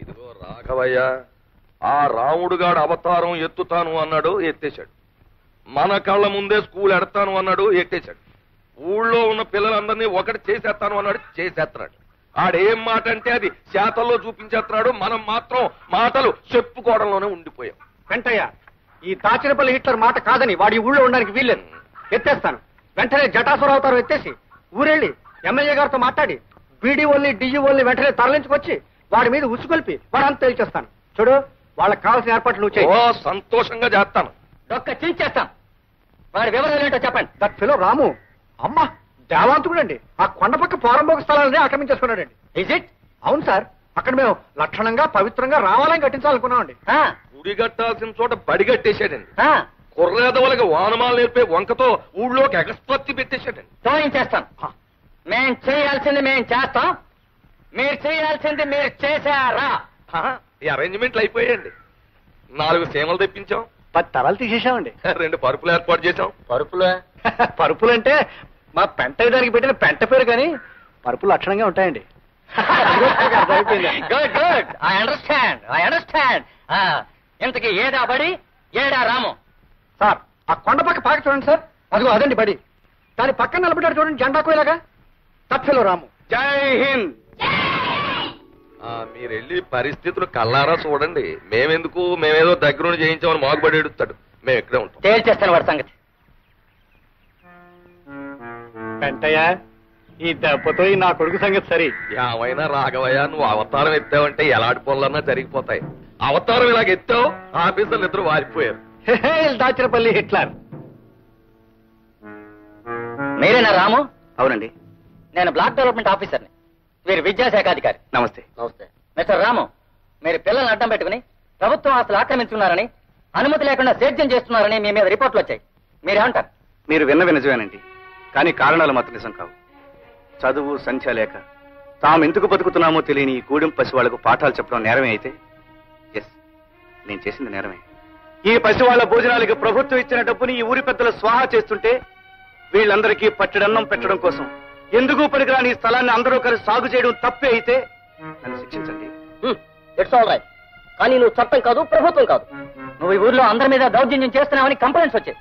ఇదిగో రాఘవయ్య, ఆ రాముడుగాడు అవతారం ఎత్తుతాను అన్నాడు, ఎత్తేశాడు. మన కళ్ళ ముందే స్కూల్ ఎడతాను అన్నాడు, ఎత్తేశాడు. ఊళ్ళో ఉన్న పిల్లలందరినీ ఒకటి చేసేస్తాను అన్నాడు, చేసేస్తున్నాడు. ఆడేం మాట అంటే అది శాతల్లో చూపించేస్తున్నాడు. మనం మాత్రం మాటలు చెప్పుకోవడంలోనే ఉండిపోయాం. వెంటయ్య, ఈ దాచినపల్లి హిట్లర్ మాట కాదని వాడి ఊళ్ళో ఉండడానికి వీల్లేదు. ఎత్తేస్తాను. వెంటనే జటాసుర అవతారం ఎత్తేసి ఊరెళ్ళి ఎమ్మెల్యే గారితో మాట్లాడి బీడీఓల్ని డిఈఓల్ని వెంటనే తరలించుకొచ్చి వాడి మీద ఉసుకొల్పి వాడంతా తేల్చేస్తాను. చూడు, వాళ్ళకి కావాల్సిన ఏర్పాట్లు నువ్వు చేయి. సంతోషంగా చేస్తాను. డొక్క చించేస్తాం. వాడి వివరాలు ఏంటో చెప్పండి. దట్ ఫిలో రాము అమ్మా దేవాంతుడండి. ఆ కొండపక్క పోరంబోక స్థలాలని ఆక్రమించేసుకున్నాడండి. Is it? అవును సార్. అక్కడ మేము లక్షణంగా పవిత్రంగా రావాలని కట్టించాలనుకున్నామండి. గుడి కట్టాల్సిన చోట బడి కట్టేశాడండి. కుర్రేదవులకి వానమాలు నేర్పే వంకతో ఊళ్ళోకి ఎగస్పత్తి పెట్టేశాడండి. తోయించేస్తాం. మేం చేయాల్సింది మేం చేస్తాం, మీరు చేయాల్సింది మీరు చేశారా? ఈ అరేంజ్మెంట్లు అయిపోయాయండి. 4 సీమలు తెప్పించాం, 10 తరాలు తీసేసామండి. 2 పరుపులు ఏర్పాటు చేశాం. పరుపులు అంటే మా పెంట దానికి పెట్టిన పెంట పేరు, కానీ పరుపులు లక్షణంగా ఉంటాయండి. Good good, I understand. ఇంతకీ ఏడా బడి, ఏడా రాము? సార్, ఆ కొండ పక్క పాక చూడండి సార్, అదిగో అదండి బడి. దాని పక్కన నిలబడ్డాడు చూడండి జెండా కోయలాగా, తప్పిలో రాము. జై హింద్. మీరెళ్ళి పరిస్థితులు కల్లారా చూడండి. మేమేదో దగ్గరుండి చేయించామని మాగుబడి ఎడుతాడు. మేము ఇక్కడే ఉంటాం. తేల్చేస్తాను వాడి సంగతి. వెంటయ్య, ఈ దెబ్బతో నా కొడుకు సంగతి సరి. ఏమైనా రాఘవయ్య, నువ్వు అవతారం ఎత్తావంటే ఎలాంటి పనులన్నా జరిగిపోతాయి. అవతారం ఇలాగ ఎత్తావు, ఆఫీసర్లు ఇద్దరు వారిపోయారు. దాచినపల్లి హిట్లర్. మీరేనా రాము? అవునండి, నేను బ్లాక్ డెవలప్మెంట్ ఆఫీసర్ని. వీరు విద్యాశాఖ అధికారి. నమస్తే. నమస్తే మిస్టర్ రాము, మీరు పిల్లల్ని అడ్డం పెట్టుకుని ప్రభుత్వం ఆస్తులు ఆక్రమించుకున్నారని, అనుమతి లేకుండా సేద్యం చేస్తున్నారని మీ మీద రిపోర్ట్లు వచ్చాయి. మీరేమంటారు? మీరు విన్నవి నిజమేనండి, కానీ కారణాలు మాత్రం నిజం కావు. చదువు సంఖ్య లేక తాము ఎందుకు బతుకుతున్నామో తెలియని ఈ గూడెం పసివాళ్లకు పాఠాలు చెప్పడం నేరమే అయితే, ఎస్, నేను చేసింది నేరమే. ఈ పసివాళ్ల భోజనాలకి ప్రభుత్వం ఇచ్చిన డబ్బుని ఈ ఊరి పెద్దలు స్వాహా చేస్తుంటే వీళ్ళందరికీ పట్టెడన్నం పెట్టడం కోసం ఎందుకు పనికిరాని ఈ స్థలాన్ని అందరూ కలిసి సాగు చేయడం తప్పే అయితే నన్ను శిక్షించండి. ఇట్స్ ఆల్ రైట్, కానీ నువ్వు చట్టం కాదు, ప్రభుత్వం కాదు. నువ్వు ఈ ఊర్లో అందరి మీద దౌర్జన్యం చేస్తున్నావని కంప్లైంట్స్ వచ్చాయి.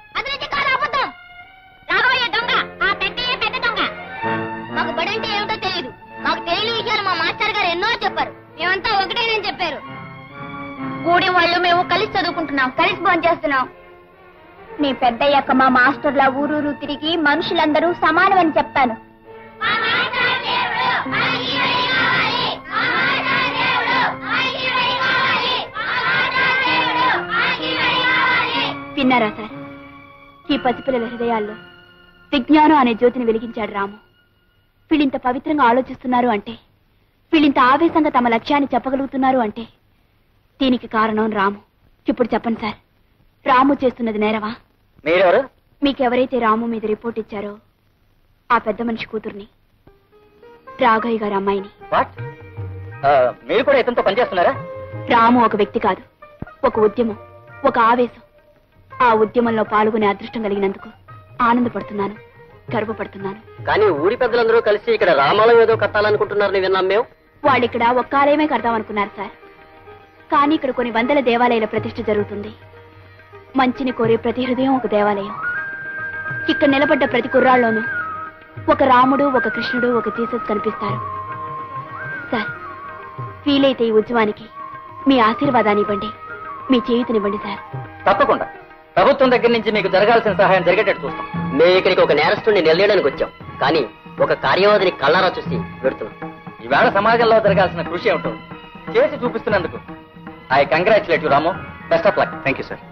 మాకు బడంటే ఏమిటో తెలియదు. మాకు తెలియని విషయాలు మా మాస్టర్ గారు ఎన్నో చెప్పారు. మేమంతా ఒకటేనని చెప్పారు. కూడి వాళ్ళు మేము కలిసి చదువుకుంటున్నాం, కలిసి భోజనం చేస్తున్నాం. నీ పెద్దయ్యాక మా మాస్టర్లా ఊరూరు తిరిగి మనుషులందరూ సమానమని చెప్తాను. విన్నారా సార్? ఈ పసిపిల్లల హృదయాల్లో విజ్ఞానం అనే జ్యోతిని వెలిగించాడు రాము. వీళ్ళింత పవిత్రంగా ఆలోచిస్తున్నారు అంటే, వీళ్ళింత ఆవేశంగా తమ లక్ష్యాన్ని చెప్పగలుగుతున్నారు అంటే దీనికి కారణం రాము. ఇప్పుడు చెప్పండి సార్, రాము చేస్తున్నది నేరవా? మీరెవరు? మీకెవరైతే రాము మీద రిపోర్ట్ ఇచ్చారో ఆ పెద్ద మనిషి కూతుర్ని, రాఘయ్య గారి అమ్మాయిని. మీరు కూడా ఇతనితో పనిచేస్తున్నారా? రాము ఒక వ్యక్తి కాదు, ఒక ఉద్యమం, ఒక ఆవేశం. ఆ ఉద్యమంలో పాల్గొనే అదృష్టం కలిగినందుకు ఆనందపడుతున్నాను, గర్వపడుతున్నాను. కానీ ఊరి పెద్దలందరూ కలిసి ఇక్కడ రామాలయం ఏదో కట్టాలనుకుంటున్నారని విన్నాం మేము. వాళ్ళిక్కడ ఒక్క ఆలయమే కడదామనుకున్నారు సార్, కానీ ఇక్కడ కొన్ని వందల దేవాలయాల ప్రతిష్ఠ జరుగుతుంది. మంచిని కోరే ప్రతి హృదయం ఒక దేవాలయం. ఇక్కడ నిలబడ్డ ప్రతి కుర్రాళ్ళలోనూ ఒక రాముడు, ఒక కృష్ణుడు, ఒక జీసస్ కనిపిస్తారు. సార్, వీలైతే ఈ ఉద్యమానికి మీ ఆశీర్వాదాన్ని ఇవ్వండి, మీ చేయూతనివ్వండి సార్. తప్పకుండా ప్రభుత్వం దగ్గర నుంచి మీకు జరగాల్సిన సహాయం జరిగేటట్టు చూస్తాం. మేము ఇక్కడికి ఒక నేరస్తుడిని నిలయడానికి వచ్చాం, కానీ ఒక కార్యవాదిని కళ్ళారా చూసి పెడుతున్నాం. ఈవేళ సమాజంలో జరగాల్సిన కృషి ఏమిటో చేసి చూపిస్తున్నందుకు I congratulate you Ramu. Best of luck. Thank you sir.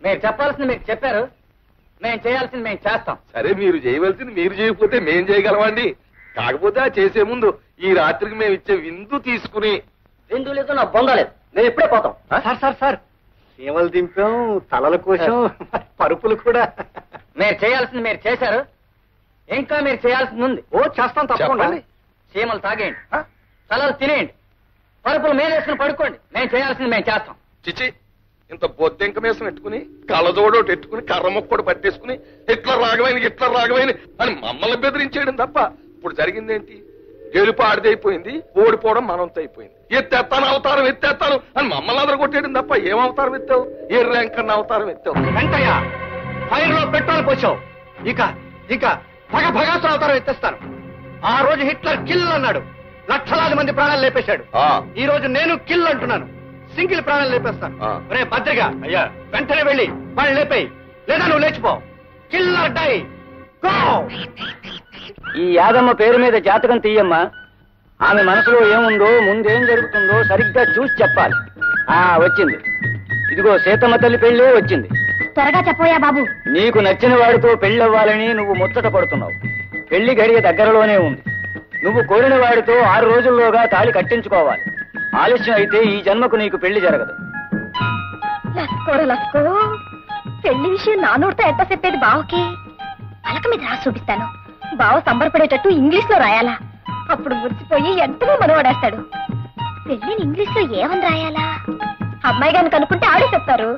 మీరు చెప్పాల్సింది మీరు చెప్పారు, మేము చేయాల్సింది మేము చేస్తాం. సరే, మీరు చేయవలసింది మీరు చేయకపోతే మేం చేయగలమండి. కాకపోతే ఆ చేసే ముందు ఈ రాత్రికి మేము ఇచ్చే విందు తీసుకుని. విందు లేదు, నా బొంద లేదు, మేము ఇప్పుడే పోతాం. సార్ సీమలు దింపాం, తలల కోసం పరుపులు కూడా. మీరు చేయాల్సింది మీరు చేశారు, ఇంకా మీరు చేయాల్సింది ఉంది. ఓ చేస్తాం తప్పకుండా. సీమలు తాగేయండి, తలలు తినేయండి, పరుపులు మేలేసుకుని పడుకోండి. మేము చేయాల్సింది మేము చేస్తాం. చిచ్చి, ఇంత బొద్దెంక మీసం పెట్టుకుని కళ్ళజోడోటి ఎట్టుకుని కర్ర మొక్కడు పట్టేసుకుని హిట్లర్ రాఘవైన అని మమ్మల్ని బెదిరించేయడం తప్ప ఇప్పుడు జరిగిందేంటి? గెలుపు ఆడిదైపోయింది, ఓడిపోవడం మనంతో అయిపోయింది. ఎత్తేస్తాను అవతారం ఎత్తేస్తాను అని మమ్మల్ని అదరగొట్టేయడం తప్ప ఏం అవతారం ఎత్తావు? ఏ ర్యాంక్ అన్న అవతారం ఎత్తావు? వెంటయ్య ఫైర్ లో పెట్రోల్ పోసావు. ఇక ఇక భగభగాసుల అవతారం ఎత్తేస్తాను. ఆ రోజు హిట్లర్ కిల్ అన్నాడు, లక్షలాది మంది ప్రాణాలు లేపేశాడు. ఈ రోజు నేను కిల్ అంటున్నాను, సింగిల్ ప్రాణాలు లేపేస్తాను. రే భద్రగా అయ్యా, వెంటనే వెళ్ళి వాళ్ళు లేపేయి, లేదా నువ్వు లేచిపో. Killer die go. ఈ యాదమ్మ పేరు మీద జాతకం తీయమ్మా. ఆమె మనసులో ఏముందో, ముందేం జరుగుతుందో సరిగ్గా చూసి చెప్పాలి. వచ్చింది. ఇదిగో సీతమ్మ తల్లి పెళ్ళే వచ్చింది. త్వరగా చెప్పోయా బాబు. నీకు నచ్చిన వాడితో పెళ్ళవ్వాలని నువ్వు ముచ్చట పడుతున్నావు. పెళ్లి గడియ దగ్గరలోనే ఉంది. నువ్వు కోరిన వాడితో 6 రోజుల్లోగా తాళి కట్టించుకోవాలి. ఆలస్యం అయితే ఈ జన్మకు నీకు పెళ్లి జరగదు. లస్కో పెళ్లి విషయం నా నోటితో ఎట్ట చెప్పేది బావకి? పలక మీద రాసి చూపిస్తాను. బావ సంబరపడేటట్టు ఇంగ్లీష్ లో రాయాలా? అప్పుడు మురిసిపోయి ఎంతగా మనవాడేస్తాడు. పెళ్లిని ఇంగ్లీష్ లో ఏమని రాయాలా? అమ్మాయి గారిని కనుక్కుంటే ఆడే చెప్తారు.